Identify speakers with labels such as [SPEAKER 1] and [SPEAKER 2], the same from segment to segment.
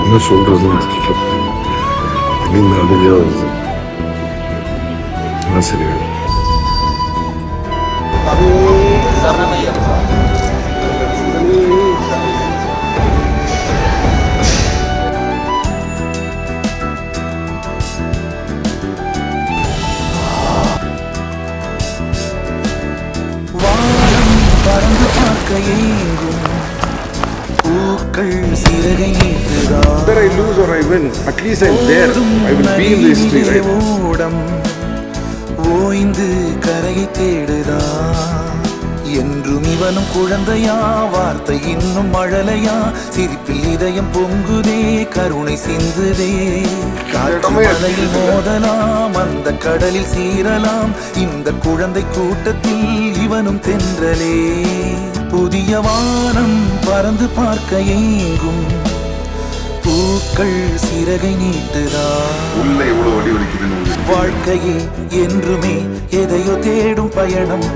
[SPEAKER 1] என்ன சொல்றதுன்னு தெரியல. இந்த அழுகையா வருது. சரி
[SPEAKER 2] பறந்து பார்க்க ஏங்கும் பூக்கள் சிறகை நீட்டுதா.
[SPEAKER 1] Whether I lose or I win, at least I'm there. I will be in the history, right?
[SPEAKER 2] ஓடம் ஓய்ந்து கரையை தேடுதா. என்றும் இவனும் குழந்தையா, வார்த்தை இன்னும் மழலையா, சிரிப்பில் இதயம் பொங்குதே, கருணை சிந்துதே. காற்று மலையில் மோதலாம், அந்த கடலில் சீரலாம், இந்த குழந்தை கூட்டத்தில் இவனும் தென்றலே. புதிய வானம் பறந்து பார்க்க ஏங்கும் பூக்கள் சிறகை நீட்டுதா. வாழ்க்கையே என்றுமே எதையோ தேடும் பயணம்,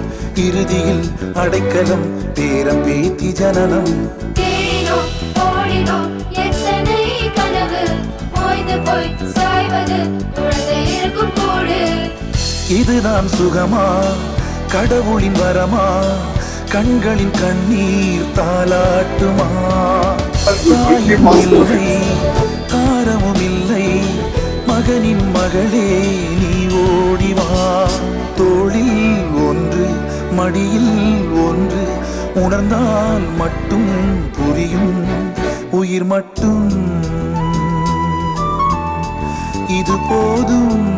[SPEAKER 2] இறுதியில் அடைக்கலம் பேரம் பேத்தி ஜனனம். இதுதான் சுகமா, கடவுளின் வரமா, கண்களின் கண்ணீர் தாலாட்டுமா. இல்லை காரமும் இல்லை, மகனின் மகளே நீ ஓடிவா. தோளில் ஒன்று மடியில் ஒன்று, உணர்ந்தால் மட்டும் புரியும் உயிர் மட்டும் இது போதும்.